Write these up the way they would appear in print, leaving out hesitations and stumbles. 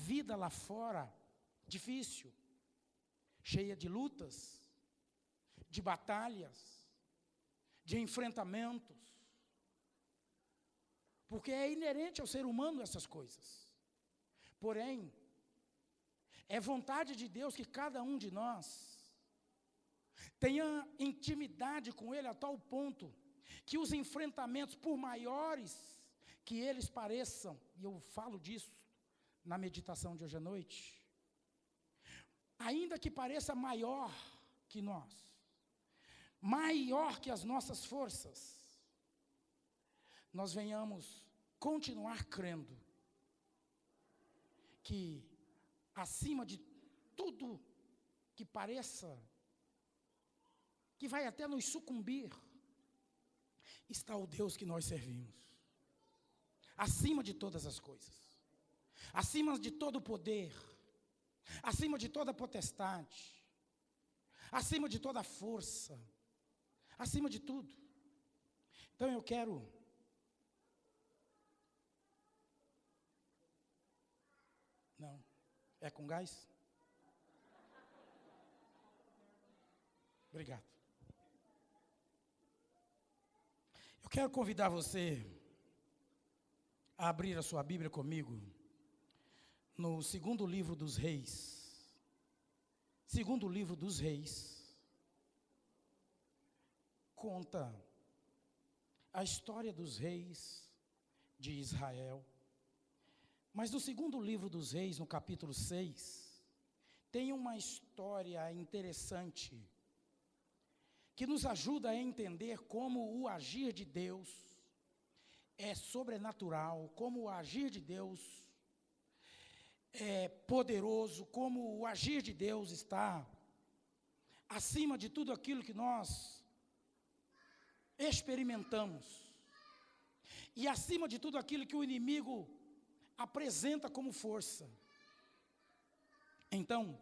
vida lá fora difícil, cheia de lutas, de batalhas, de enfrentamentos, porque é inerente ao ser humano essas coisas. Porém, é vontade de Deus que cada um de nós tenha intimidade com Ele a tal ponto que os enfrentamentos, por maiores que eles pareçam, e eu falo disso na meditação de hoje à noite, ainda que pareça maior que nós, maior que as nossas forças, nós venhamos continuar crendo que acima de tudo que pareça, que vai até nos sucumbir, está o Deus que nós servimos. Acima de todas as coisas, acima de todo o poder, acima de toda potestade, acima de toda força, acima de tudo. Então eu quero não, é com gás? Obrigado. Eu quero convidar você a abrir a sua Bíblia comigo no segundo livro dos Reis. Segundo livro dos Reis conta a história dos reis de Israel. Mas no segundo livro dos Reis, no capítulo 6, tem uma história interessante que nos ajuda a entender como o agir de Deus é sobrenatural, como o agir de Deus é poderoso, como o agir de Deus está acima de tudo aquilo que nós experimentamos e acima de tudo aquilo que o inimigo apresenta como força. Então,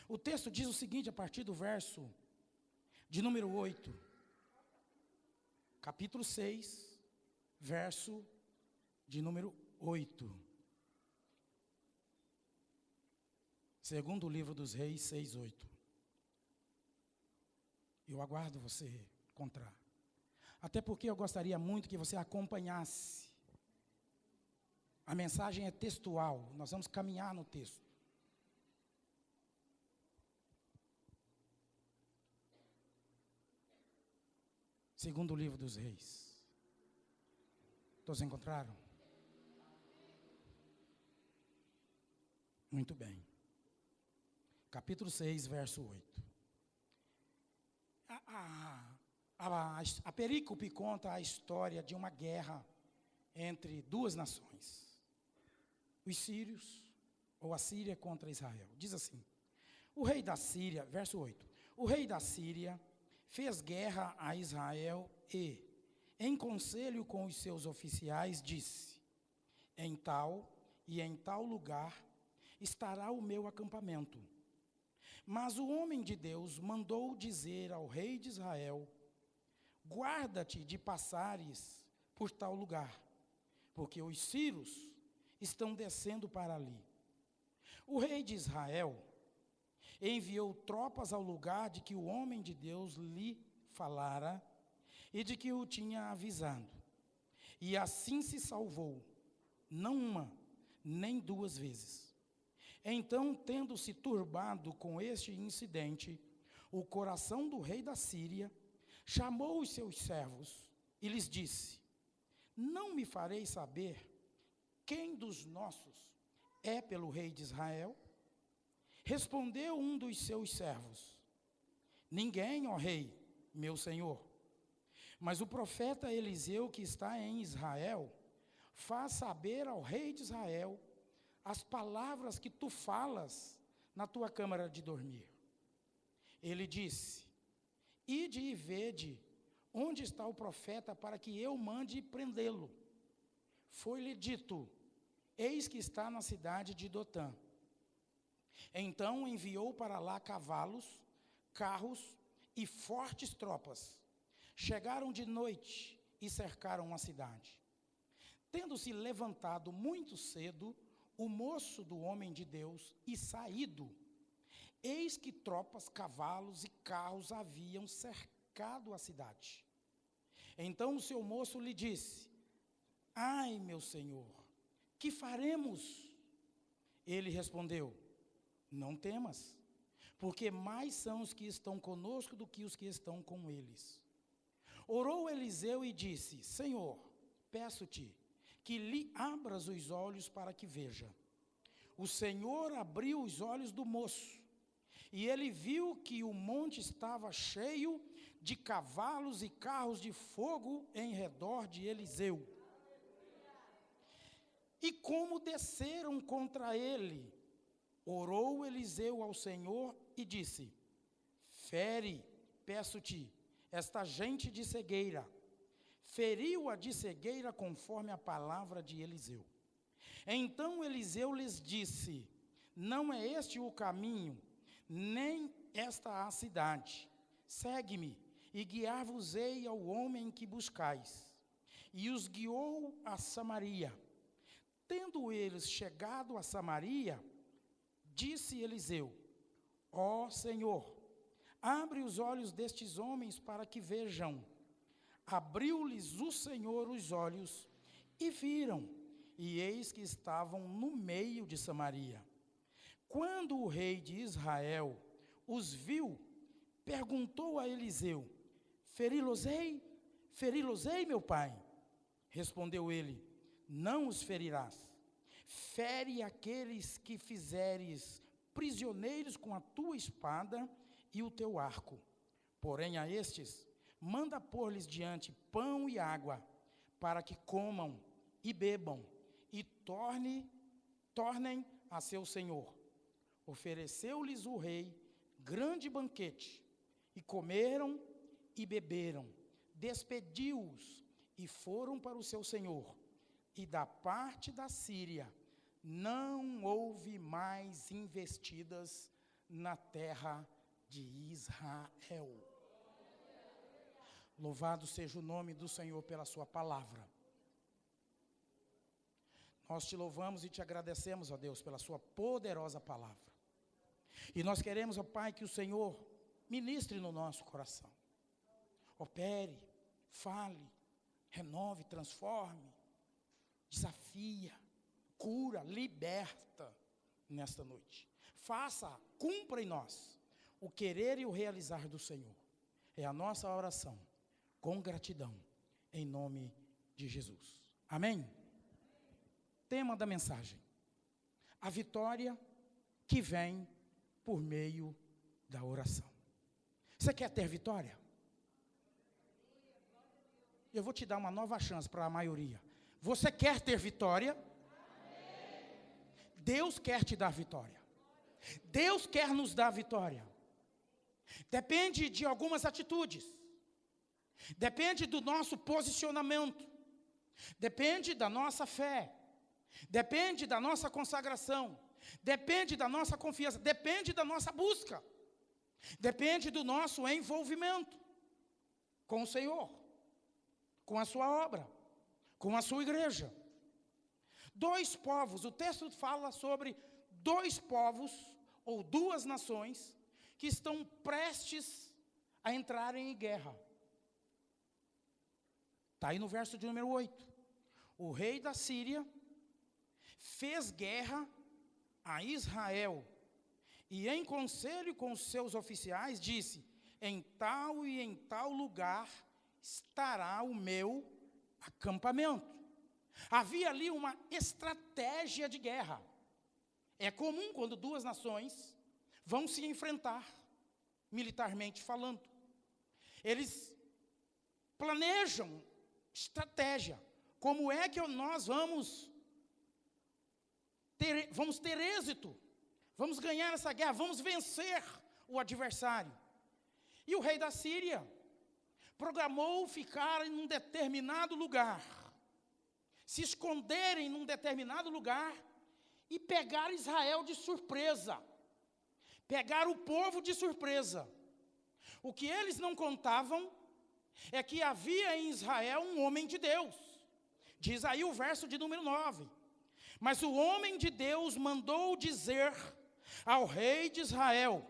o texto diz o seguinte, a partir do verso de número 8, capítulo 6, verso de número 8. Segundo livro dos Reis, 6, 8. Eu aguardo você encontrar. Até porque eu gostaria muito que você acompanhasse. A mensagem é textual, nós vamos caminhar no texto. Segundo livro dos Reis. Todos encontraram? Muito bem. Capítulo 6, verso 8. A perícope conta a história de uma guerra entre duas nações. Os sírios, ou a Síria contra Israel. Diz assim, o rei da Síria, verso 8. O rei da Síria fez guerra a Israel e, em conselho com os seus oficiais, disse, em tal e em tal lugar estará o meu acampamento. Mas o homem de Deus mandou dizer ao rei de Israel, guarda-te de passares por tal lugar, porque os sírios estão descendo para ali. O rei de Israel enviou tropas ao lugar de que o homem de Deus lhe falara e de que o tinha avisado. E assim se salvou, não uma, nem duas vezes. Então, tendo-se turbado com este incidente, o coração do rei da Síria chamou os seus servos e lhes disse, não me farei saber quem dos nossos é pelo rei de Israel? Respondeu um dos seus servos, ninguém, ó rei, meu senhor. Mas o profeta Eliseu, que está em Israel, faz saber ao rei de Israel as palavras que tu falas na tua câmara de dormir. Ele disse, ide e vede onde está o profeta para que eu mande prendê-lo. Foi-lhe dito, eis que está na cidade de Dotã. Então enviou para lá cavalos, carros e fortes tropas. Chegaram de noite e cercaram a cidade. Tendo-se levantado muito cedo, o moço do homem de Deus e saído, eis que tropas, cavalos e carros haviam cercado a cidade. Então o seu moço lhe disse: ai, meu senhor, que faremos? Ele respondeu: não temas, porque mais são os que estão conosco do que os que estão com eles. Orou Eliseu e disse: Senhor, peço-te que lhe abras os olhos para que veja. O Senhor abriu os olhos do moço, e ele viu que o monte estava cheio de cavalos e carros de fogo em redor de Eliseu. E como desceram contra ele, orou Eliseu ao Senhor e disse: fere, peço-te, esta gente de cegueira. Feriu-a de cegueira conforme a palavra de Eliseu. Então Eliseu lhes disse: não é este o caminho, nem esta a cidade. Segue-me, e guiar-vos-ei ao homem que buscais. E os guiou a Samaria. Tendo eles chegado a Samaria, disse Eliseu: ó Senhor, abre os olhos destes homens para que vejam. Abriu-lhes o Senhor os olhos, e viram, e eis que estavam no meio de Samaria. Quando o rei de Israel os viu, perguntou a Eliseu: feri-los-ei? Feri-los-ei, meu pai? Respondeu ele: não os ferirás. Fere aqueles que fizeres prisioneiros com a tua espada e o teu arco. Porém a estes, manda pôr-lhes diante pão e água, para que comam e bebam, e tornem a seu senhor. Ofereceu-lhes o rei grande banquete, e comeram e beberam. Despediu-os, e foram para o seu senhor. E da parte da Síria, não houve mais investidas na terra de Israel. Louvado seja o nome do Senhor pela sua palavra. Nós te louvamos e te agradecemos, ó Deus, pela sua poderosa palavra. E nós queremos, ó Pai, que o Senhor ministre no nosso coração. Opere, fale, renove, transforme, desafia, cura, liberta nesta noite. Faça, cumpra em nós o querer e o realizar do Senhor. É a nossa oração, com gratidão, em nome de Jesus. Amém? Tema da mensagem: a vitória que vem por meio da oração. Você quer ter vitória? Eu vou te dar uma nova chance para a maioria. Você quer ter vitória? Deus quer te dar vitória. Deus quer nos dar vitória. Depende de algumas atitudes. Depende do nosso posicionamento. Depende da nossa fé. Depende da nossa consagração. Depende da nossa confiança. Depende da nossa busca. Depende do nosso envolvimento com o Senhor, com a sua obra, com a sua igreja. Dois povos, o texto fala sobre dois povos ou duas nações que estão prestes a entrarem em guerra. Está aí no verso de número 8. O rei da Síria fez guerra a Israel e em conselho com os seus oficiais disse: em tal e em tal lugar estará o meu acampamento. Havia ali uma estratégia de guerra. É comum quando duas nações vão se enfrentar, militarmente falando. Eles planejam estratégia. Como é que nós vamos ter êxito? Vamos ganhar essa guerra, vamos vencer o adversário. E o rei da Síria programou ficar em um determinado lugar, se esconderem num determinado lugar e pegar Israel de surpresa, pegar o povo de surpresa. O que eles não contavam é que havia em Israel um homem de Deus. Diz aí o verso de número 9. Mas o homem de Deus mandou dizer ao rei de Israel: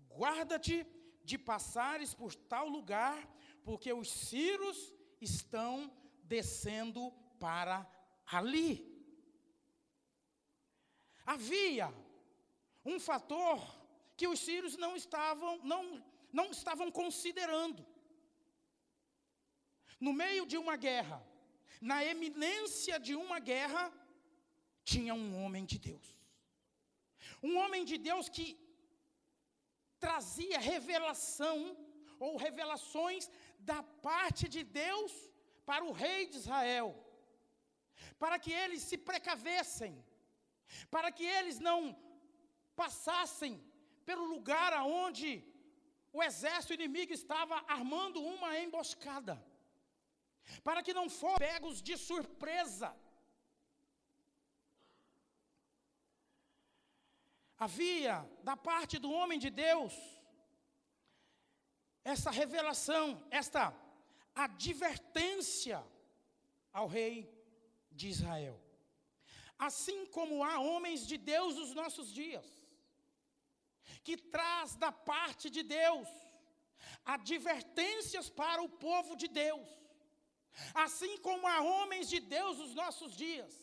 guarda-te de passares por tal lugar, porque os sírios estão descendo para ali. Havia um fator que os sírios não estavam considerando. No meio de uma guerra, na eminência de uma guerra, tinha um homem de Deus. Um homem de Deus que trazia revelação ou revelações da parte de Deus para o rei de Israel, para que eles se precavessem, para que eles não passassem pelo lugar aonde o exército inimigo estava armando uma emboscada, para que não fossem pegos de surpresa. Havia, da parte do homem de Deus, essa revelação, esta advertência ao rei de Israel. Assim como há homens de Deus nos nossos dias, que traz da parte de Deus advertências para o povo de Deus. Assim como há homens de Deus nos nossos dias,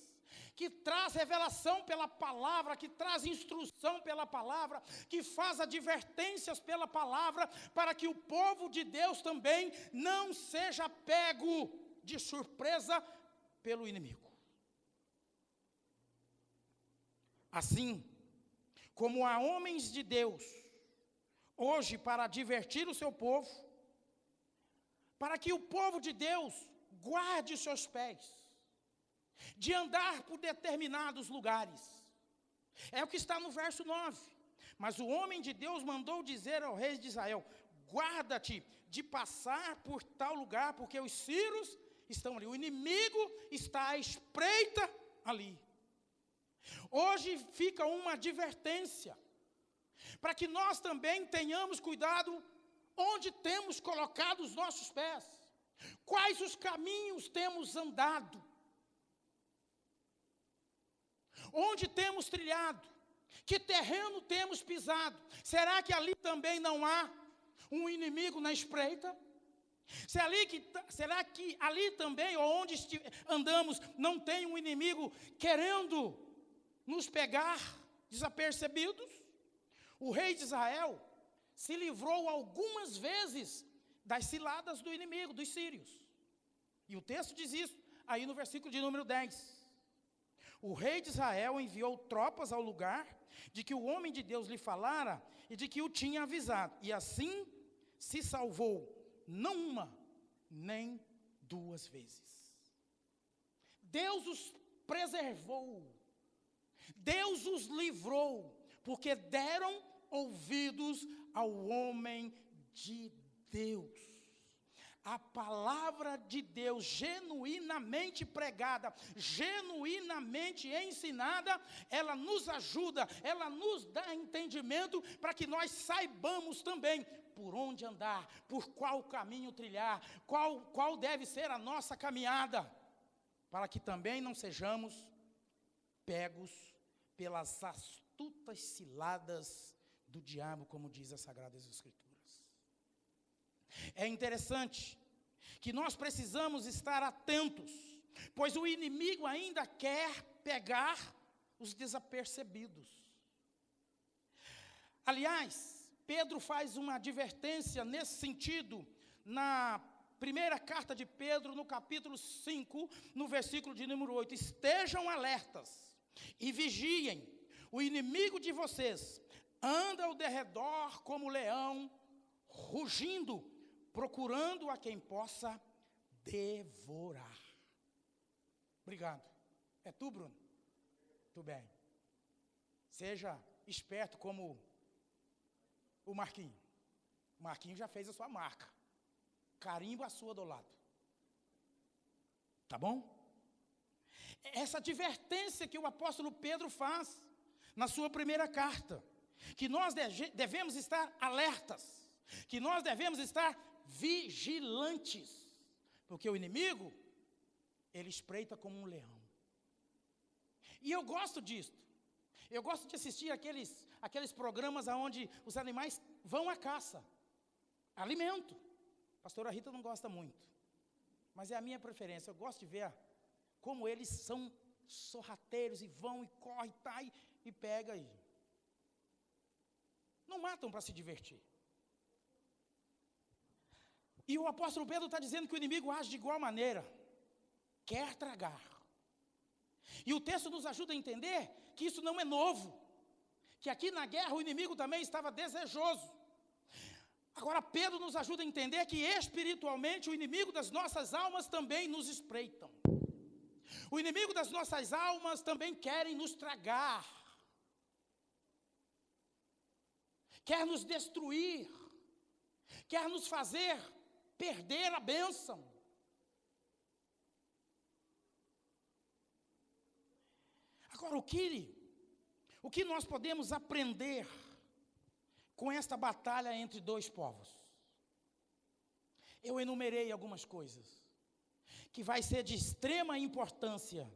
que traz revelação pela palavra, que traz instrução pela palavra, que faz advertências pela palavra, para que o povo de Deus também não seja pego de surpresa pelo inimigo. Assim, como há homens de Deus, hoje para advertir o seu povo, para que o povo de Deus guarde os seus pés de andar por determinados lugares. É o que está no verso 9. Mas o homem de Deus mandou dizer ao rei de Israel: guarda-te de passar por tal lugar, porque os sírios estão ali. O inimigo está à espreita ali. Hoje fica uma advertência, para que nós também tenhamos cuidado onde temos colocado os nossos pés, quais os caminhos temos andado, onde temos trilhado, que terreno temos pisado. Será que ali também não há um inimigo na espreita? Será que ali também, ou onde andamos, não tem um inimigo querendo nos pegar desapercebidos? O rei de Israel se livrou algumas vezes das ciladas do inimigo, dos sírios. E o texto diz isso aí no versículo de número 10. O rei de Israel enviou tropas ao lugar de que o homem de Deus lhe falara e de que o tinha avisado. E assim se salvou, não uma, nem duas vezes. Deus os preservou. Deus os livrou, porque deram ouvidos ao homem de Deus. A palavra de Deus genuinamente pregada, genuinamente ensinada, ela nos ajuda, ela nos dá entendimento para que nós saibamos também por onde andar, por qual caminho trilhar, qual deve ser a nossa caminhada, para que também não sejamos pegos pelas astutas ciladas do diabo, como diz as Sagradas Escrituras. É interessante que nós precisamos estar atentos, pois o inimigo ainda quer pegar os desapercebidos. Aliás, Pedro faz uma advertência nesse sentido, na primeira carta de Pedro, no capítulo 5, no versículo de número 8. Estejam alertas e vigiem, o inimigo de vocês anda ao derredor como leão, rugindo, procurando a quem possa devorar. Obrigado. É tu, Bruno? Tudo bem. Seja esperto como o Marquinho. O Marquinho já fez a sua marca. Carimba a sua do lado. Tá bom? Essa advertência que o apóstolo Pedro faz na sua primeira carta, que nós devemos estar alertas, que nós devemos estar vigilantes, porque o inimigo, ele espreita como um leão. E eu gosto disso. Eu gosto de assistir aqueles programas onde os animais vão à caça. Alimento. A pastora Rita não gosta muito. Mas é a minha preferência. Eu gosto de ver como eles são sorrateiros e vão e correm e pega aí. Não matam para se divertir. E o apóstolo Pedro está dizendo que o inimigo age de igual maneira. Quer tragar. E o texto nos ajuda a entender que isso não é novo. Que aqui na guerra o inimigo também estava desejoso. Agora Pedro nos ajuda a entender que espiritualmente o inimigo das nossas almas também nos espreitam. O inimigo das nossas almas também querem nos tragar. Quer nos destruir. Quer nos fazer perder a bênção. Agora, o que nós podemos aprender com esta batalha entre dois povos? Eu enumerei algumas coisas que vai ser de extrema importância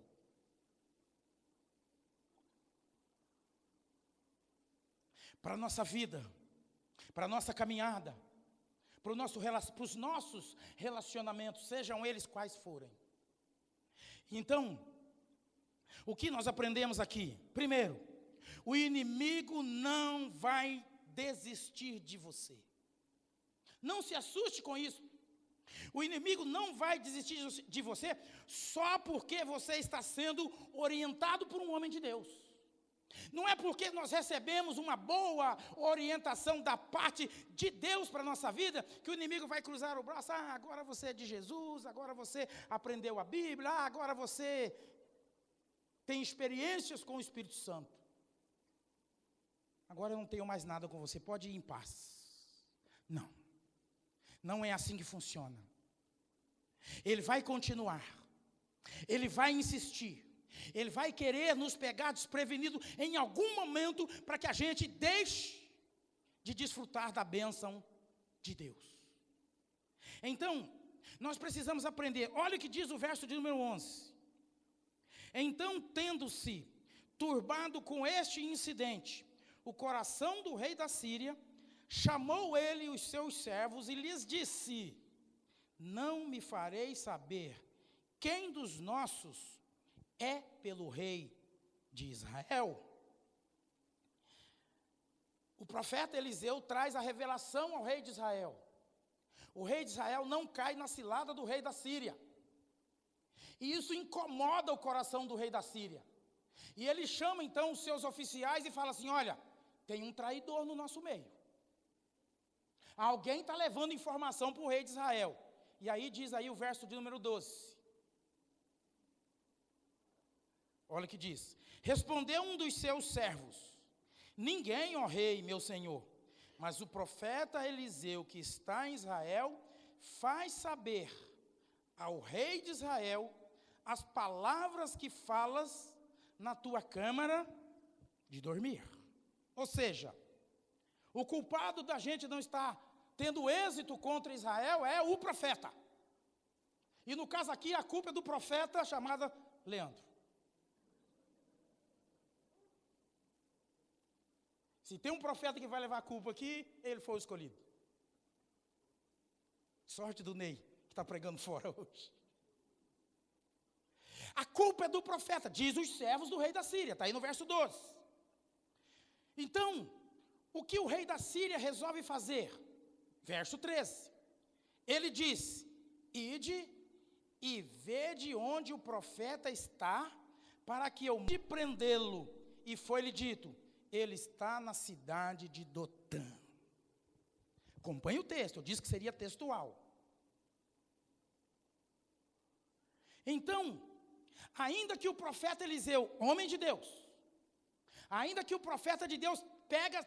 para a nossa vida, para a nossa caminhada, para os nossos relacionamentos, sejam eles quais forem. Então, o que nós aprendemos aqui? Primeiro, o inimigo não vai desistir de você. Não se assuste com isso. O inimigo não vai desistir de você só porque você está sendo orientado por um homem de Deus. Não é porque nós recebemos uma boa orientação da parte de Deus para a nossa vida, que o inimigo vai cruzar o braço. Agora você é de Jesus, agora você aprendeu a Bíblia, agora você tem experiências com o Espírito Santo. Agora eu não tenho mais nada com você, pode ir em paz. Não, não é assim que funciona. Ele vai continuar, ele vai insistir, ele vai querer nos pegar desprevenido em algum momento para que a gente deixe de desfrutar da bênção de Deus. Então, nós precisamos aprender. Olha o que diz o verso de número 11. Então, tendo-se turbado com este incidente, o coração do rei da Síria, chamou ele os seus servos e lhes disse: não me farei saber quem dos nossos é pelo rei de Israel? O profeta Eliseu traz a revelação ao rei de Israel. O rei de Israel não cai na cilada do rei da Síria. E isso incomoda o coração do rei da Síria. E ele chama então os seus oficiais e fala assim: olha, tem um traidor no nosso meio. Alguém está levando informação para o rei de Israel. E aí diz aí o verso de número 12. Olha o que diz. Respondeu um dos seus servos: ninguém, ó rei, meu senhor, mas o profeta Eliseu, que está em Israel, faz saber ao rei de Israel as palavras que falas na tua câmara de dormir. Ou seja, o culpado da gente não estar tendo êxito contra Israel é o profeta. E no caso aqui, a culpa é do profeta chamado Leandro. Se tem um profeta que vai levar a culpa aqui, ele foi o escolhido. Sorte do Ney, que está pregando fora hoje. A culpa é do profeta, diz os servos do rei da Síria, está aí no verso 12. Então, o que o rei da Síria resolve fazer? Verso 13. Ele diz: ide e vede onde o profeta está, para que eu mande prendê-lo. E foi-lhe dito: ele está na cidade de Dotã. Acompanhe o texto, eu disse que seria textual. Então, ainda que o profeta Eliseu, homem de Deus, ainda que o profeta de Deus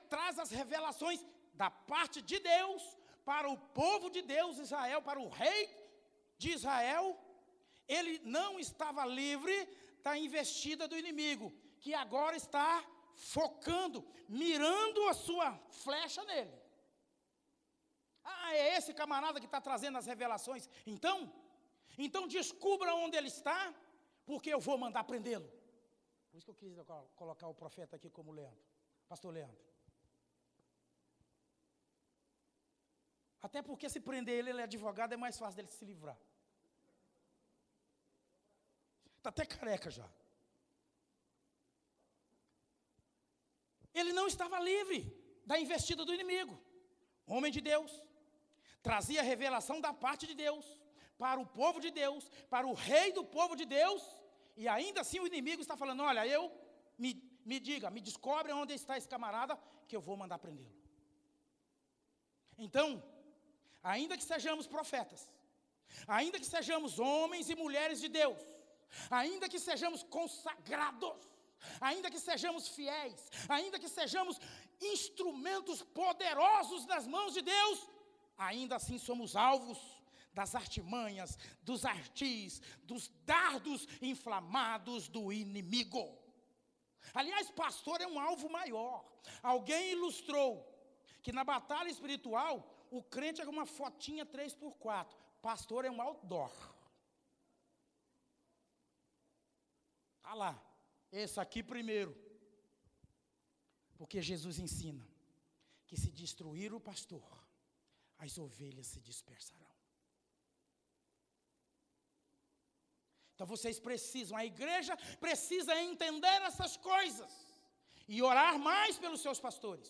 traz as revelações da parte de Deus para o povo de Deus, Israel, para o rei de Israel, ele não estava livre da investida do inimigo, que agora está focando, mirando a sua flecha nele. É esse camarada que está trazendo as revelações. Então descubra onde ele está, porque eu vou mandar prendê-lo. Por isso que eu quis colocar o profeta aqui como Leandro, pastor Leandro. Até porque se prender ele é advogado, é mais fácil dele se livrar. Está até careca já. Ele não estava livre da investida do inimigo. Homem de Deus, trazia a revelação da parte de Deus, para o povo de Deus, para o rei do povo de Deus, e ainda assim o inimigo está falando, olha, me descobre onde está esse camarada, que eu vou mandar prendê-lo. Então, ainda que sejamos profetas, ainda que sejamos homens e mulheres de Deus, ainda que sejamos consagrados, ainda que sejamos fiéis, ainda que sejamos instrumentos poderosos nas mãos de Deus, ainda assim somos alvos das artimanhas, dos ardis, dos dardos inflamados do inimigo. Aliás, pastor é um alvo maior. Alguém ilustrou que na batalha espiritual, o crente é uma fotinha 3x4. Pastor é um outdoor. Está lá. Esse aqui primeiro. Porque Jesus ensina que se destruir o pastor, as ovelhas se dispersarão. Então vocês precisam, a igreja precisa entender essas coisas. E orar mais pelos seus pastores.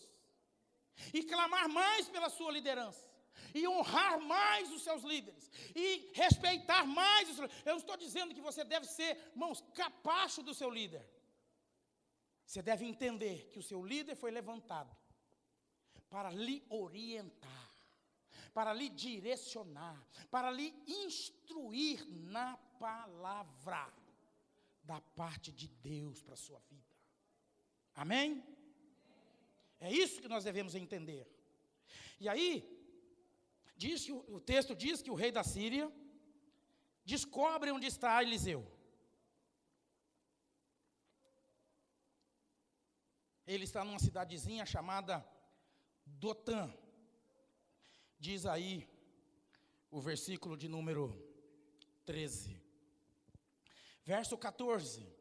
E clamar mais pela sua liderança. E honrar mais os seus líderes. E respeitar mais os seus líderes. Eu não estou dizendo que você deve ser, irmãos, capacho do seu líder. Você deve entender que o seu líder foi levantado para lhe orientar, para lhe direcionar, para lhe instruir na palavra da parte de Deus para a sua vida. Amém? É isso que nós devemos entender. E aí, o texto diz que o rei da Síria descobre onde está Eliseu. Ele está numa cidadezinha chamada Dotã. Diz aí o versículo de número 13. Verso 14.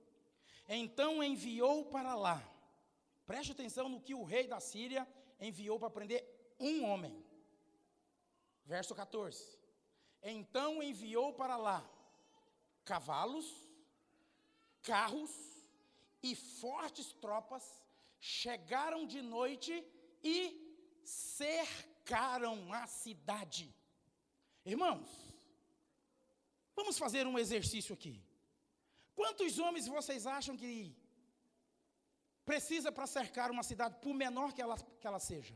Então enviou para lá. Preste atenção no que o rei da Síria enviou para prender um homem. Verso 14. Então enviou para lá cavalos, carros e fortes tropas, chegaram de noite e cercaram a cidade. Irmãos, vamos fazer um exercício aqui. Quantos homens vocês acham que precisa para cercar uma cidade, por menor que ela seja?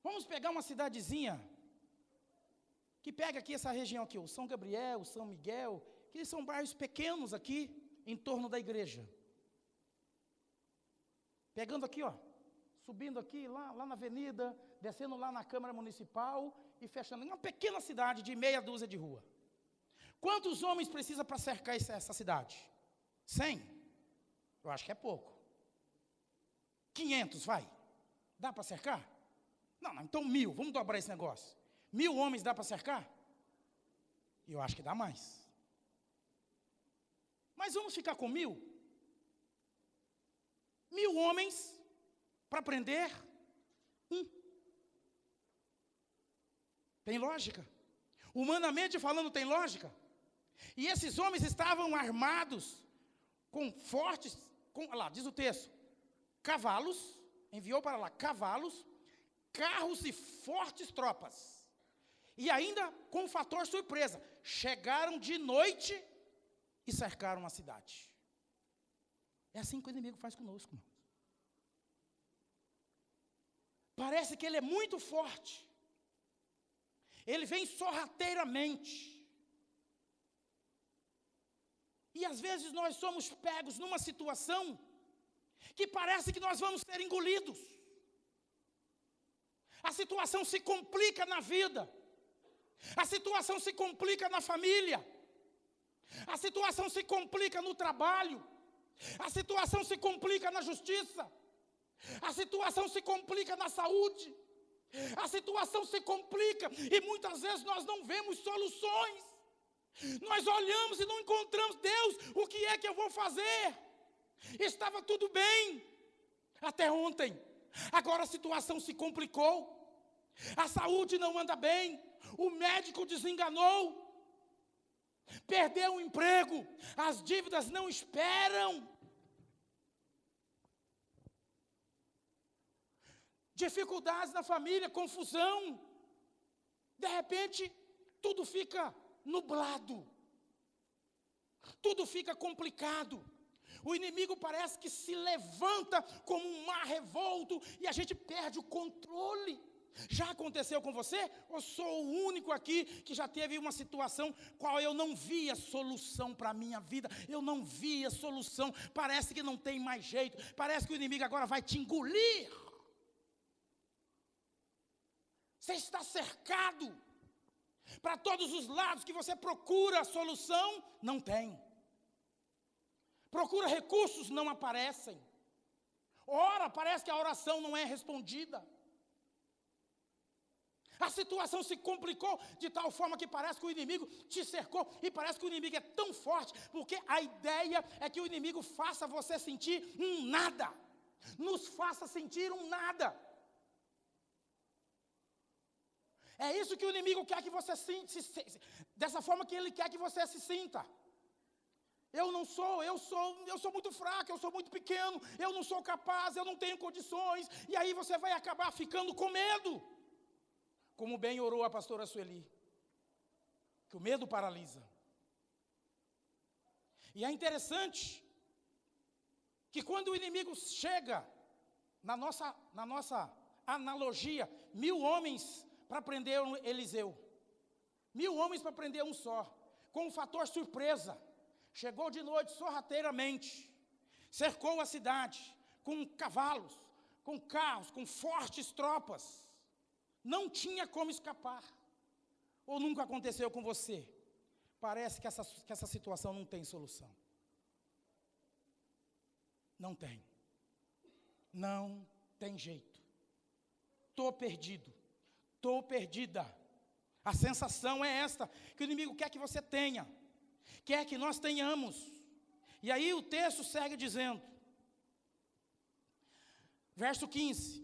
Vamos pegar uma cidadezinha, que pega aqui essa região aqui, o São Gabriel, o São Miguel, que são bairros pequenos aqui, em torno da igreja. Pegando aqui, ó, subindo aqui, lá na avenida, descendo lá na Câmara Municipal e fechando, uma pequena cidade de meia dúzia de rua. Quantos homens precisa para cercar essa cidade? 100? Eu acho que é pouco. 500, vai. Dá para cercar? Não, então 1000, vamos dobrar esse negócio. 1000 homens dá para cercar? Eu acho que dá mais. Mas vamos ficar com 1000? 1000 homens para prender um. Tem lógica? Humanamente falando, tem lógica? E esses homens estavam armados com fortes, lá diz o texto, cavalos, enviou para lá cavalos, carros e fortes tropas. E ainda com um fator surpresa, chegaram de noite e cercaram a cidade. É assim que o inimigo faz conosco, irmãos. Parece que ele é muito forte. Ele vem sorrateiramente. E às vezes nós somos pegos numa situação que parece que nós vamos ser engolidos. A situação se complica na vida. A situação se complica na família. A situação se complica no trabalho. A situação se complica na justiça. A situação se complica na saúde. A situação se complica e muitas vezes nós não vemos soluções. Nós olhamos e não encontramos. Deus, o que é que eu vou fazer? Estava tudo bem até ontem. Agora a situação se complicou. A saúde não anda bem. O médico desenganou. Perdeu o emprego. As dívidas não esperam. Dificuldades na família, confusão. De repente, tudo fica nublado. Tudo fica complicado. O inimigo parece que se levanta como um mar revolto e a gente perde o controle. Já aconteceu com você? Ou sou o único aqui que já teve uma situação qual eu não via solução para a minha vida? Eu não via solução. Parece que não tem mais jeito. Parece que o inimigo agora vai te engolir. Você está cercado. Para todos os lados que você procura a solução, não tem. Procura recursos, não aparecem. Ora, parece que a oração não é respondida. A situação se complicou de tal forma que parece que o inimigo te cercou. E parece que o inimigo é tão forte, porque a ideia é que o inimigo faça você sentir um nada. Nos faça sentir um nada. É isso que o inimigo quer que você sinta, dessa forma que ele quer que você se sinta. Eu sou muito fraco, eu sou muito pequeno, eu não sou capaz, eu não tenho condições. E aí você vai acabar ficando com medo. Como bem orou a pastora Sueli, que o medo paralisa. E é interessante que quando o inimigo chega, na nossa analogia, 1000 homens para prender Eliseu. 1000 homens para prender um só. Com um fator surpresa. Chegou de noite sorrateiramente. Cercou a cidade com cavalos, com carros, com fortes tropas. Não tinha como escapar. Ou nunca aconteceu com você? Parece que essa situação não tem solução. Não tem. Não tem jeito. Estou perdido. Estou perdida. A sensação é esta, que o inimigo quer que você tenha, quer que nós tenhamos. E aí o texto segue dizendo, verso 15: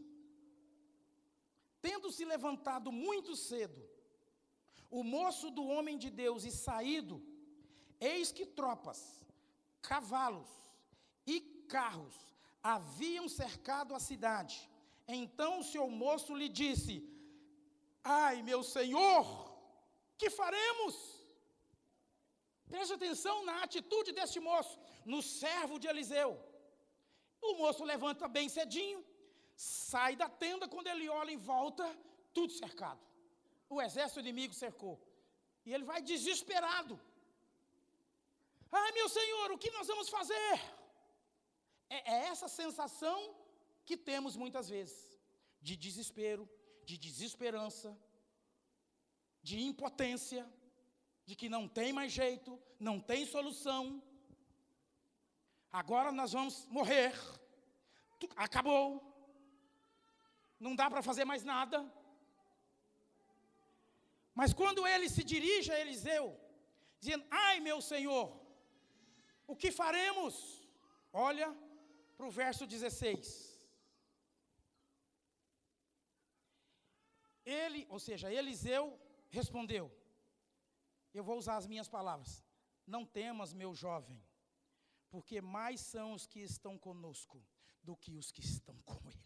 tendo-se levantado muito cedo, o moço do homem de Deus e saído, eis que tropas, cavalos e carros haviam cercado a cidade. Então o seu moço lhe disse: ai, meu senhor, que faremos? Preste atenção na atitude deste moço, no servo de Eliseu. O moço levanta bem cedinho, sai da tenda, quando ele olha em volta, tudo cercado. O exército inimigo cercou. E ele vai desesperado. Ai, meu senhor, o que nós vamos fazer? É essa sensação que temos muitas vezes, de desespero, de desesperança, de impotência, de que não tem mais jeito, não tem solução. Agora nós vamos morrer. Acabou. Não dá para fazer mais nada. Mas quando ele se dirige a Eliseu, dizendo: ai, meu senhor, o que faremos? Olha para o verso 16. Eliseu respondeu, eu vou usar as minhas palavras: não temas, meu jovem, porque mais são os que estão conosco do que os que estão com eles.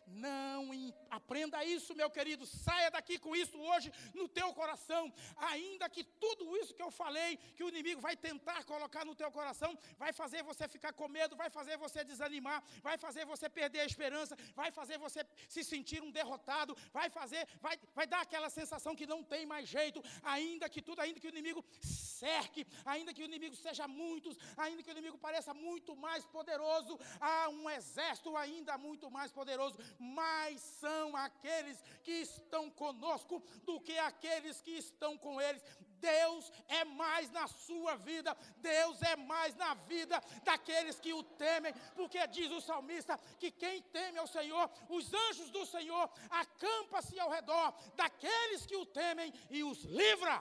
Não, aprenda isso, meu querido, saia daqui com isso hoje no teu coração. Ainda que tudo isso que eu falei, que o inimigo vai tentar colocar no teu coração, vai fazer você ficar com medo, vai fazer você desanimar, vai fazer você perder a esperança, vai fazer você se sentir um derrotado, vai dar aquela sensação que não tem mais jeito. Ainda que o inimigo cerque, ainda que o inimigo seja muitos, ainda que o inimigo pareça muito mais poderoso, há um exército ainda muito mais poderoso. Mais são aqueles que estão conosco do que aqueles que estão com eles. Deus é mais na sua vida, Deus é mais na vida daqueles que o temem, porque diz o salmista que quem teme ao Senhor, os anjos do Senhor acampa-se ao redor daqueles que o temem e os livra.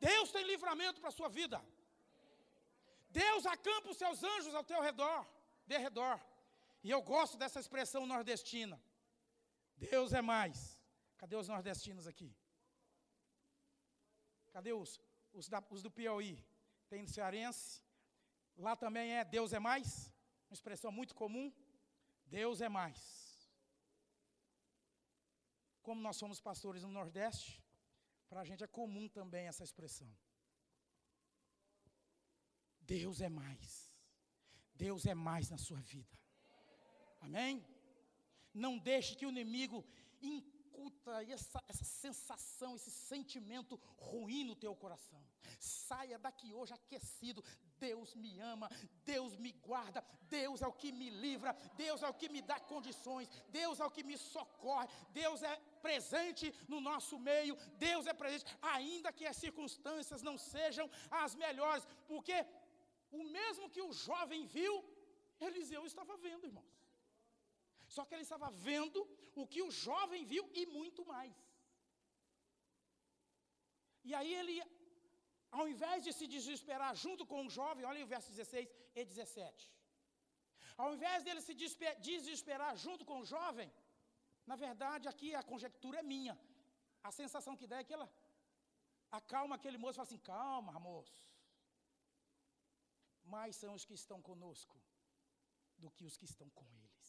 Deus tem livramento para a sua vida. Deus acampa os seus anjos ao teu redor, de redor. E eu gosto dessa expressão nordestina. Deus é mais. Cadê os nordestinos aqui? Cadê os do Piauí? Tem cearense. Lá também é Deus é mais. Uma expressão muito comum. Deus é mais. Como nós somos pastores no Nordeste, para a gente é comum também essa expressão. Deus é mais. Deus é mais na sua vida. Amém? Não deixe que o inimigo incuta essa sensação, esse sentimento ruim no teu coração. Saia daqui hoje aquecido. Deus me ama, Deus me guarda, Deus é o que me livra, Deus é o que me dá condições, Deus é o que me socorre, Deus é presente no nosso meio, Deus é presente, ainda que as circunstâncias não sejam as melhores, porque o mesmo que o jovem viu, Eliseu estava vendo, irmãos. Só que ele estava vendo o que o jovem viu e muito mais. E aí ele, ao invés de se desesperar junto com o jovem, olha o verso 16 e 17. Ao invés dele se desesperar junto com o jovem, na verdade aqui a conjectura é minha. A sensação que dá é que ela acalma aquele moço e fala assim, calma, moço. Mais são os que estão conosco do que os que estão com eles.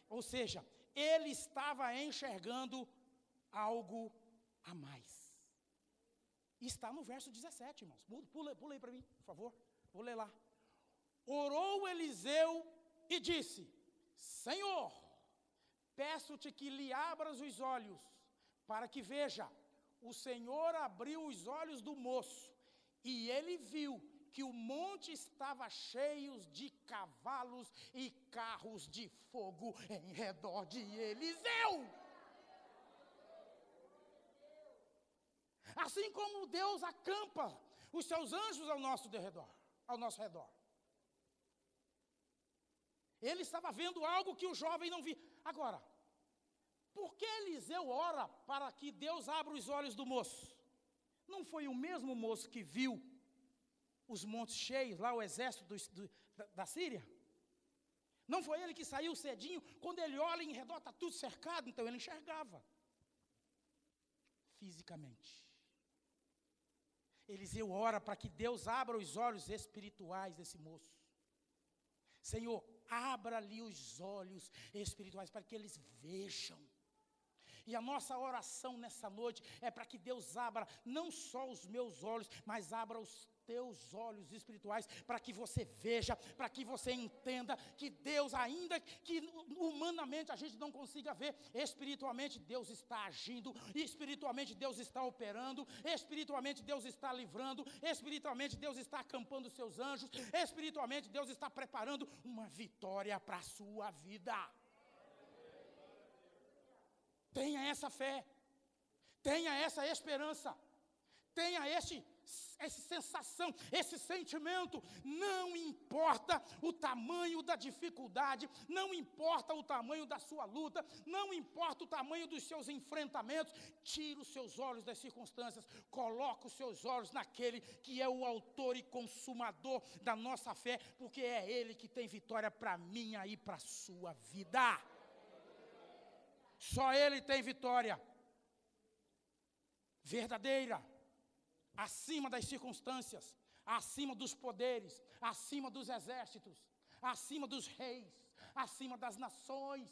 Ou seja, ele estava enxergando algo a mais. Está no verso 17, irmãos. Pula aí para mim, por favor. Vou ler lá. Orou Eliseu e disse, Senhor, peço-te que lhe abras os olhos, para que veja. O Senhor abriu os olhos do moço, e ele viu que o monte estava cheio de cavalos e carros de fogo em redor de Eliseu. Assim como Deus acampa os seus anjos ao nosso redor. Ele estava vendo algo que o jovem não via. Agora, por que Eliseu ora para que Deus abra os olhos do moço? Não foi o mesmo moço que viu os montes cheios, lá o exército da Síria? Não foi ele que saiu cedinho? Quando ele olha em redor, está tudo cercado, então ele enxergava. Fisicamente. Eliseu ora para que Deus abra os olhos espirituais desse moço. Senhor, abra-lhe os olhos espirituais para que eles vejam. E a nossa oração nessa noite é para que Deus abra não só os meus olhos, mas abra os teus olhos espirituais, para que você veja, para que você entenda que Deus, ainda que humanamente a gente não consiga ver, espiritualmente Deus está agindo, espiritualmente Deus está operando, espiritualmente Deus está livrando, espiritualmente Deus está acampando os seus anjos, espiritualmente Deus está preparando uma vitória para a sua vida. Tenha essa fé, tenha essa esperança, tenha essa sensação, esse sentimento. Não importa o tamanho da dificuldade, não importa o tamanho da sua luta, não importa o tamanho dos seus enfrentamentos, tira os seus olhos das circunstâncias, coloca os seus olhos naquele que é o autor e consumador da nossa fé, porque é Ele que tem vitória para a minha e para a sua vida. Só Ele tem vitória verdadeira, acima das circunstâncias, acima dos poderes, acima dos exércitos, acima dos reis, acima das nações.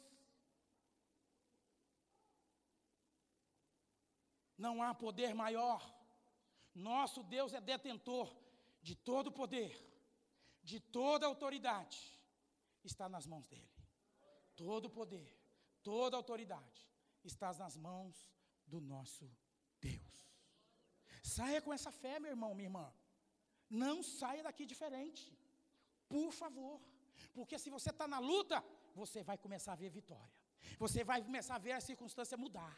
Não há poder maior. Nosso Deus é detentor de todo poder, de toda autoridade, está nas mãos dEle. Todo poder, toda autoridade está nas mãos do nosso Deus. Saia com essa fé, meu irmão, minha irmã. Não saia daqui diferente, por favor. Porque se você está na luta, você vai começar a ver vitória. Você vai começar a ver a circunstância mudar.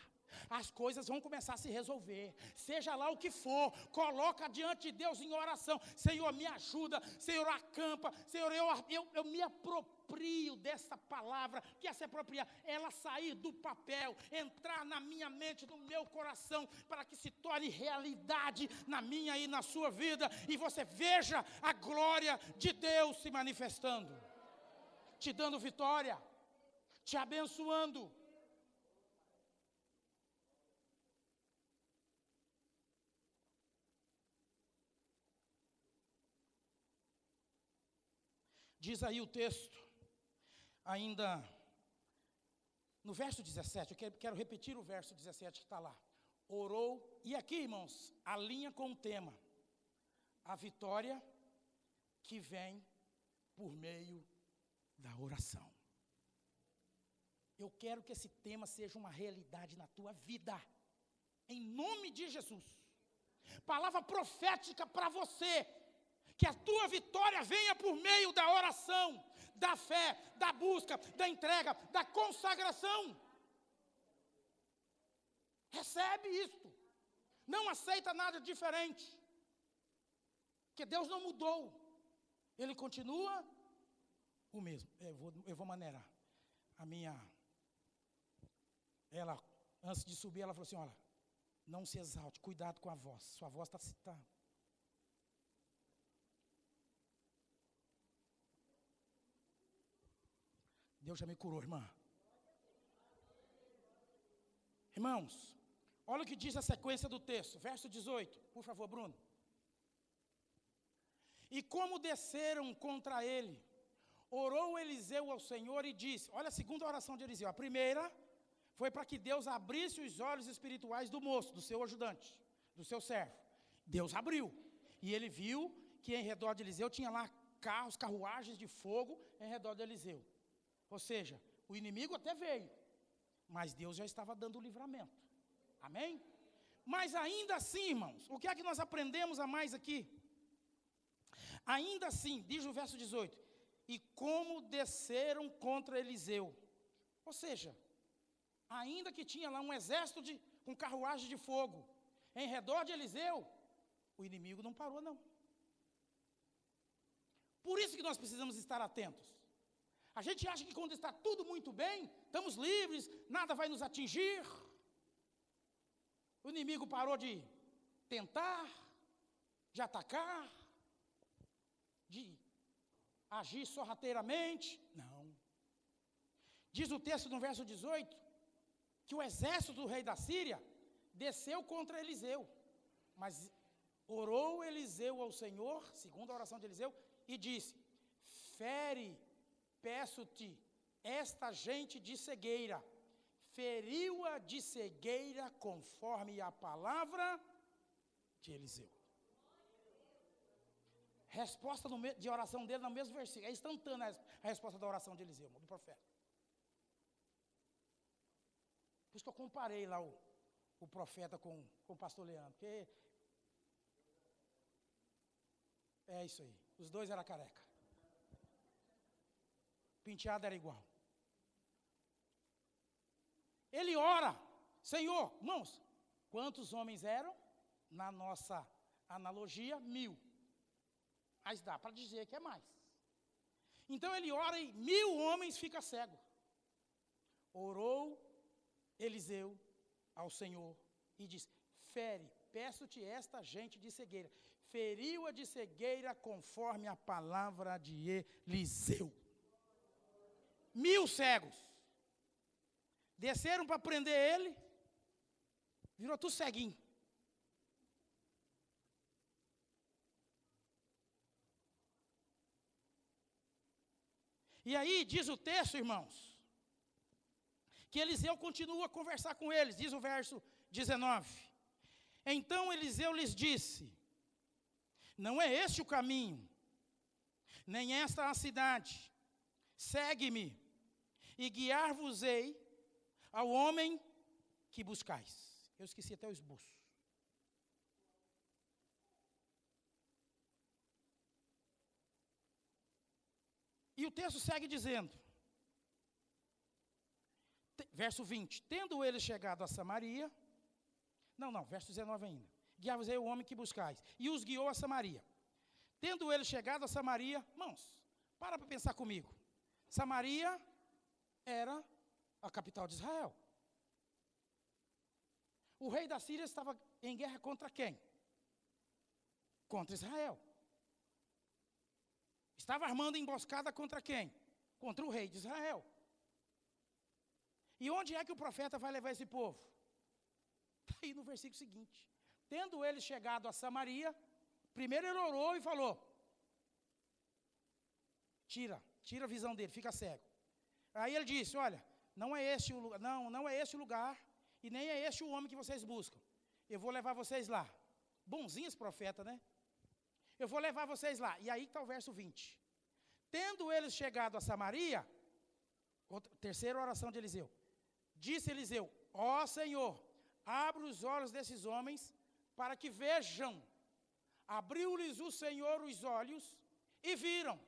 As coisas vão começar a se resolver. Seja lá o que for, coloca diante de Deus em oração. Senhor, me ajuda. Senhor, acampa. Senhor, eu me aproprio dessa palavra. Que é se apropriar? Ela sair do papel, entrar na minha mente, no meu coração, para que se torne realidade na minha e na sua vida. E você veja a glória de Deus se manifestando, te dando vitória, te abençoando. Diz aí o texto, ainda no verso 17, eu quero repetir o verso 17 que está lá. Orou, e aqui, irmãos, alinha com o tema, a vitória que vem por meio da oração. Eu quero que esse tema seja uma realidade na tua vida, em nome de Jesus. Palavra profética para você. Que a tua vitória venha por meio da oração, da fé, da busca, da entrega, da consagração. Recebe isto. Não aceita nada diferente. Porque Deus não mudou. Ele continua o mesmo. Eu vou maneirar. Ela, antes de subir, ela falou assim, olha, não se exalte, cuidado com a voz. Sua voz está... Deus já me curou, irmã. Irmãos, olha o que diz a sequência do texto, verso 18. Por favor, Bruno. E como desceram contra ele, orou Eliseu ao Senhor e disse, olha a segunda oração de Eliseu. A primeira foi para que Deus abrisse os olhos espirituais do moço, do seu ajudante, do seu servo. Deus abriu. E ele viu que em redor de Eliseu tinha lá carros, carruagens de fogo em redor de Eliseu. Ou seja, o inimigo até veio, mas Deus já estava dando o livramento. Amém? Mas ainda assim, irmãos, o que é que nós aprendemos a mais aqui? Ainda assim, diz o verso 18, e como desceram contra Eliseu. Ou seja, ainda que tinha lá um exército com carruagem de fogo em redor de Eliseu, o inimigo não parou não. Por isso que nós precisamos estar atentos. A gente acha que quando está tudo muito bem, estamos livres, nada vai nos atingir. O inimigo parou de tentar, de atacar, de agir sorrateiramente. Não. Diz o texto no verso 18, que o exército do rei da Síria desceu contra Eliseu. Mas orou Eliseu ao Senhor, segundo a oração de Eliseu, e disse, fere, peço-te, esta gente de cegueira, feriu-a de cegueira conforme a palavra de Eliseu. Resposta de oração dele no mesmo versículo, é instantânea a resposta da oração de Eliseu, do profeta. Por isso que eu comparei lá o profeta com o pastor Leandro, porque é isso aí, os dois eram careca. Penteado era igual. Ele ora, Senhor, irmãos, quantos homens eram? Na nossa analogia, 1000. Mas dá para dizer que é mais. Então ele ora e 1000 homens ficam cegos. Orou Eliseu ao Senhor e disse, fere, peço-te esta gente de cegueira. Feriu-a de cegueira conforme a palavra de Eliseu. 1000 cegos. Desceram para prender ele. Virou tudo ceguinho. E aí diz o texto, irmãos, que Eliseu continua a conversar com eles. Diz o verso 19. Então Eliseu lhes disse, não é este o caminho, nem esta a cidade. Segue-me, e guiar-vos-ei ao homem que buscais. Eu esqueci até o esboço. E o texto segue dizendo, Verso 20. Tendo ele chegado a Samaria. Não, verso 19 ainda. Guiai-vos-ei o homem que buscais. E os guiou a Samaria. Tendo ele chegado a Samaria. Irmãos, para pensar comigo. Samaria era a capital de Israel. O rei da Síria estava em guerra contra quem? Contra Israel. Estava armando emboscada contra quem? Contra o rei de Israel. E onde é que o profeta vai levar esse povo? Está aí no versículo seguinte. Tendo ele chegado a Samaria, primeiro ele orou e falou: tira a visão dele, fica cego. Aí ele disse: olha, não é este o lugar, não é este o lugar, e nem é este o homem que vocês buscam. Eu vou levar vocês lá. Bonzinho esse profeta, né? Eu vou levar vocês lá. E aí está o verso 20. Tendo eles chegado a Samaria, terceira oração de Eliseu. Disse Eliseu: ó Senhor, abre os olhos desses homens para que vejam. Abriu-lhes o Senhor os olhos e viram.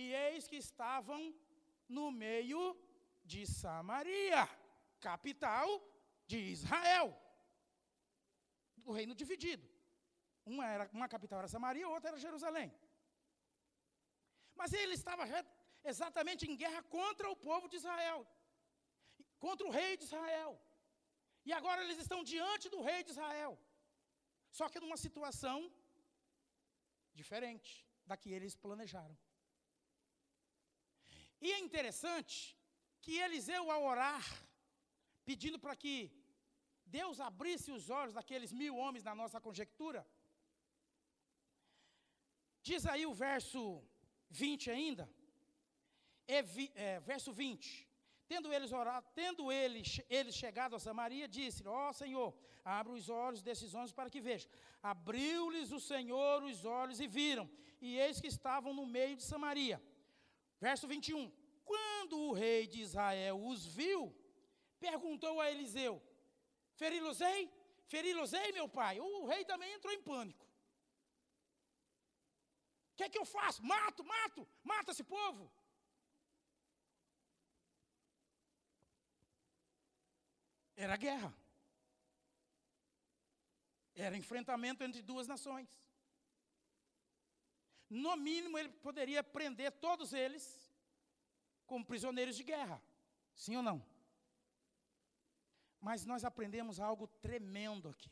E eis que estavam no meio de Samaria, capital de Israel. O reino dividido. Uma capital era Samaria, outra era Jerusalém. Mas ele estava exatamente em guerra contra o povo de Israel, contra o rei de Israel. E agora eles estão diante do rei de Israel. Só que numa situação diferente da que eles planejaram. E é interessante que Eliseu, ao orar, pedindo para que Deus abrisse os olhos daqueles 1000 homens na nossa conjectura, diz aí o verso 20 ainda, verso 20. Tendo eles orado, tendo eles chegado a Samaria, disse: ó Senhor, abre os olhos desses homens para que vejam. Abriu-lhes o Senhor os olhos e viram, e eis que estavam no meio de Samaria. Verso 21. Quando o rei de Israel os viu, perguntou a Eliseu: feri-los-ei? Feri-los-ei, meu pai? O rei também entrou em pânico. O que é que eu faço? Mato esse povo. Era guerra. Era enfrentamento entre duas nações. No mínimo, ele poderia prender todos eles como prisioneiros de guerra. Sim ou não? Mas nós aprendemos algo tremendo aqui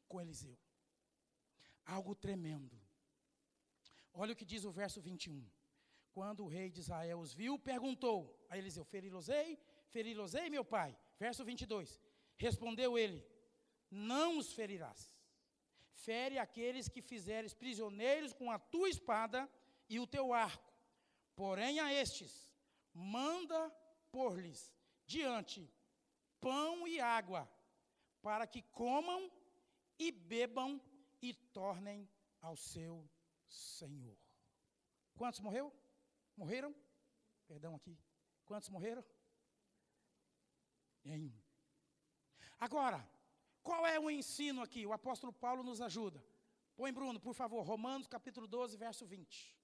com Eliseu. Algo tremendo. Olha o que diz o verso 21. Quando o rei de Israel os viu, perguntou a Eliseu: feri-los-ei? Feri-los-ei, meu pai? Verso 22. Respondeu ele: não os ferirás. Fere aqueles que fizeres prisioneiros com a tua espada e o teu arco. Porém a estes, manda pôr-lhes diante pão e água, para que comam e bebam e tornem ao seu Senhor. Quantos morreram? Perdão aqui. Quantos morreram? Nenhum. Agora, qual é o ensino aqui? O apóstolo Paulo nos ajuda. Põe, Bruno, por favor, Romanos capítulo 12, verso 20.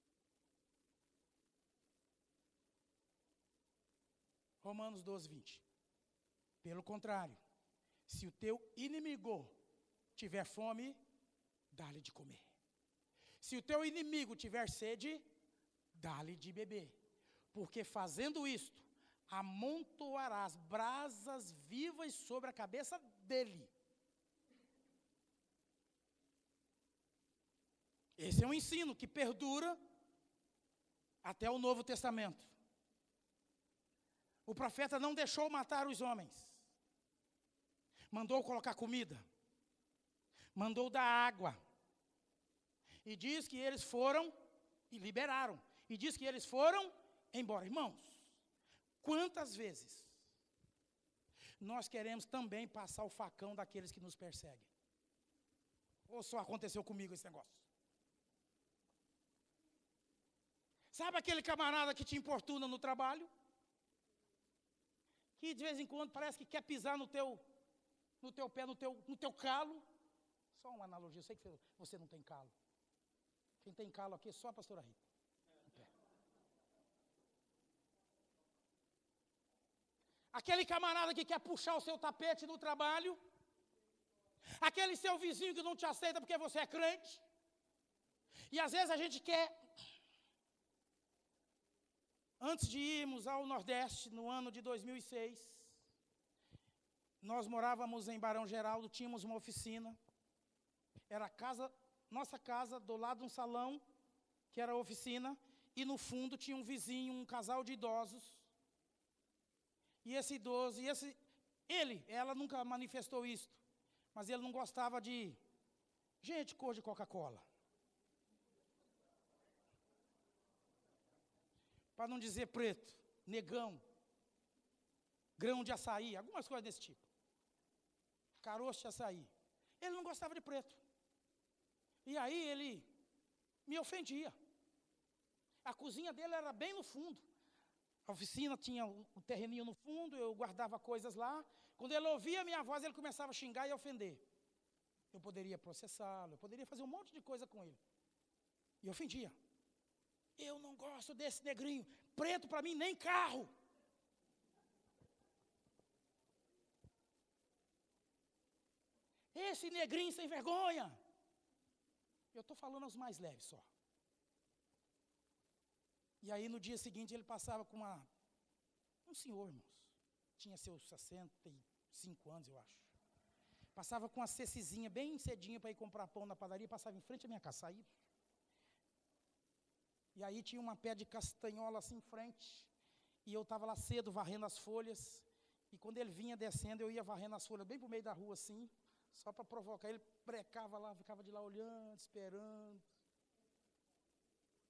Romanos 12, 20. Pelo contrário, se o teu inimigo tiver fome, dá-lhe de comer. Se o teu inimigo tiver sede, dá-lhe de beber. Porque fazendo isto, amontoarás brasas vivas sobre a cabeça dele. Esse é um ensino que perdura até o Novo Testamento. O profeta não deixou matar os homens. Mandou colocar comida. Mandou dar água. E diz que eles foram e liberaram. E diz que eles foram embora. Irmãos, quantas vezes nós queremos também passar o facão daqueles que nos perseguem? Ou só aconteceu comigo esse negócio? Sabe aquele camarada que te importuna no trabalho? Que de vez em quando parece que quer pisar no teu pé, no teu calo. Só uma analogia, eu sei que você não tem calo. Quem tem calo aqui é só a pastora Rita. aquele camarada que quer puxar o seu tapete no trabalho, aquele seu vizinho que não te aceita porque você é crente. E às vezes a gente quer, antes de irmos ao Nordeste, no ano de 2006, nós morávamos em Barão Geraldo, tínhamos uma oficina, era a casa, nossa casa, do lado de um salão, que era a oficina, e no fundo tinha um vizinho, um casal de idosos. E esse idoso, ela nunca manifestou isso, mas ele não gostava de gente cor de Coca-Cola. Para não dizer preto, negão, grão de açaí, algumas coisas desse tipo. Caroço de açaí. Ele não gostava de preto. E aí ele me ofendia. A cozinha dele era bem no fundo. A oficina tinha o terreninho no fundo, eu guardava coisas lá. Quando ele ouvia a minha voz, ele começava a xingar e a ofender. Eu poderia processá-lo, eu poderia fazer um monte de coisa com ele. E ofendia. Eu não gosto desse negrinho. Preto para mim nem carro. Esse negrinho sem vergonha. Eu estou falando aos mais leves só. E aí no dia seguinte ele passava com um senhor, irmãos. Tinha seus 65 anos, eu acho. Passava com uma cecizinha bem cedinha para ir comprar pão na padaria, passava em frente à minha casa, saía. E aí tinha uma pé de castanhola assim em frente, e eu estava lá cedo varrendo as folhas, e quando ele vinha descendo, eu ia varrendo as folhas bem para o meio da rua assim, só para provocar. Ele brecava lá, ficava de lá olhando, esperando.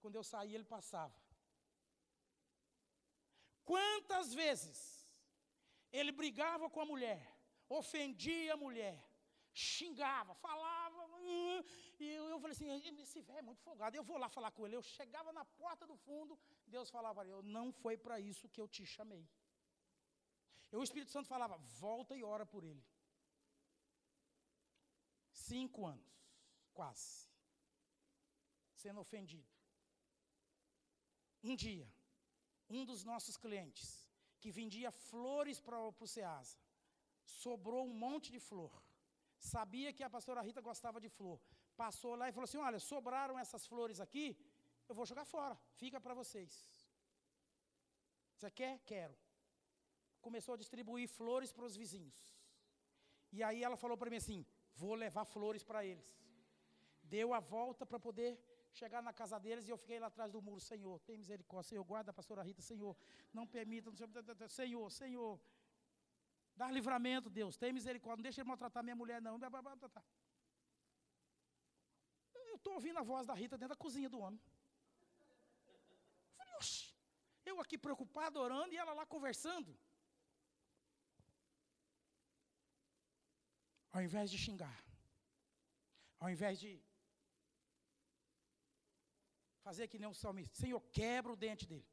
Quando eu saía, ele passava. Quantas vezes ele brigava com a mulher, ofendia a mulher, xingava, falava, e eu falei assim, esse velho é muito folgado, eu vou lá falar com ele. Eu chegava na porta do fundo, Deus falava, não foi para isso que eu te chamei. E o Espírito Santo falava, volta e ora por ele. 5 anos, quase, sendo ofendido. Um dia, um dos nossos clientes, que vendia flores para o Ceasa, sobrou um monte de flor. Sabia que a pastora Rita gostava de flor. Passou lá e falou assim, olha, sobraram essas flores aqui, eu vou jogar fora, fica para vocês. Você quer? Quero. Começou a distribuir flores para os vizinhos. E aí ela falou para mim assim, vou levar flores para eles. Deu a volta para poder chegar na casa deles e eu fiquei lá atrás do muro. Senhor, tem misericórdia, Senhor, guarda a pastora Rita, Senhor, não permita, Senhor, dá livramento, Deus, tem misericórdia, não deixa ele maltratar minha mulher, não. Eu estou ouvindo a voz da Rita dentro da cozinha do homem. Eu falei, oxi, eu aqui preocupado, orando, e ela lá conversando. Ao invés de xingar, ao invés de fazer que nem um salmista, Senhor, quebra o dente dele.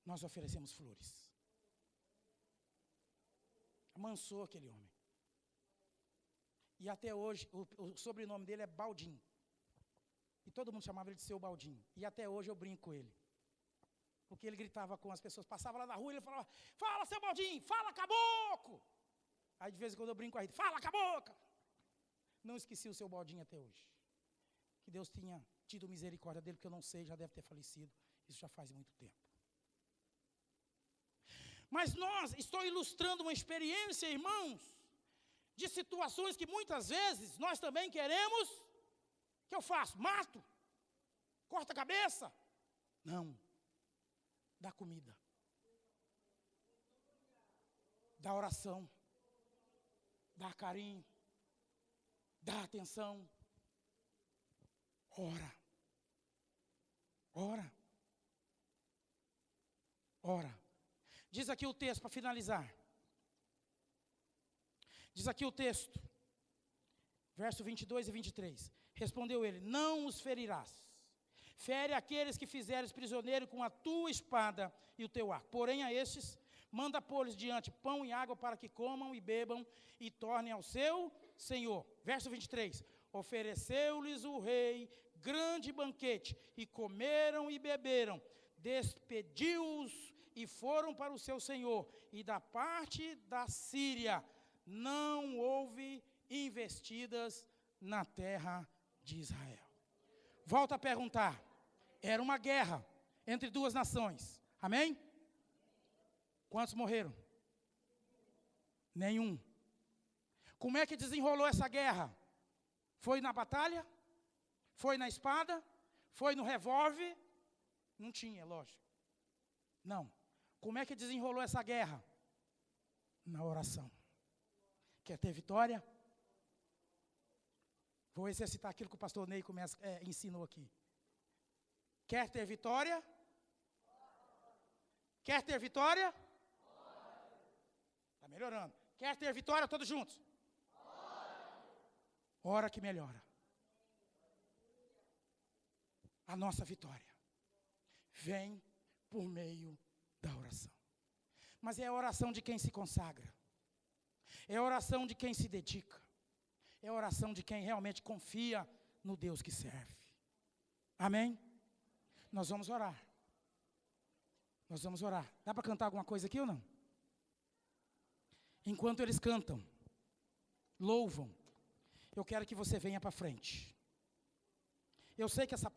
Nós oferecemos flores. Amansou aquele homem. E até hoje, o sobrenome dele é Baldinho. E todo mundo chamava ele de Seu Baldinho. E até hoje eu brinco com ele. Porque ele gritava com as pessoas, passava lá na rua e ele falava, fala, Seu Baldinho, fala, caboclo. Aí de vez em quando eu brinco com ele, fala, caboclo. Não esqueci o Seu Baldinho até hoje. Que Deus tenha tido misericórdia dele, porque eu não sei, já deve ter falecido. Isso já faz muito tempo. Mas estou ilustrando uma experiência, irmãos, de situações que muitas vezes nós também queremos. O que eu faço? Mato? Corta a cabeça? Não. Dá comida. Dá oração. Dá carinho. Dá atenção. Ora. Ora. Ora. Diz aqui o texto, para finalizar. Diz aqui o texto, verso 22 e 23. Respondeu ele, não os ferirás. Fere aqueles que fizeres prisioneiro com a tua espada e o teu arco. Porém a estes, manda pôr-lhes diante pão e água para que comam e bebam e tornem ao seu Senhor. Verso 23. Ofereceu-lhes o rei grande banquete e comeram e beberam. despediu-os e foram para o seu senhor. E da parte da Síria não houve investidas na terra de Israel. Volto a perguntar. Era uma guerra entre duas nações. Amém? Quantos morreram? Nenhum. Como é que desenrolou essa guerra? Foi na batalha? Foi na espada? Foi no revólver? Não tinha, lógico. Não. Como é que desenrolou essa guerra? Na oração. Quer ter vitória? Vou exercitar aquilo que o pastor Ney ensinou aqui. Quer ter vitória? Quer ter vitória? Está melhorando. Quer ter vitória? Todos juntos. Ora que melhora. A nossa vitória vem por meio da oração. Mas é a oração de quem se consagra. É a oração de quem se dedica. É a oração de quem realmente confia no Deus que serve. Amém? Nós vamos orar. Nós vamos orar. Dá para cantar alguma coisa aqui ou não? Enquanto eles cantam, louvam, eu quero que você venha para frente. Eu sei que essa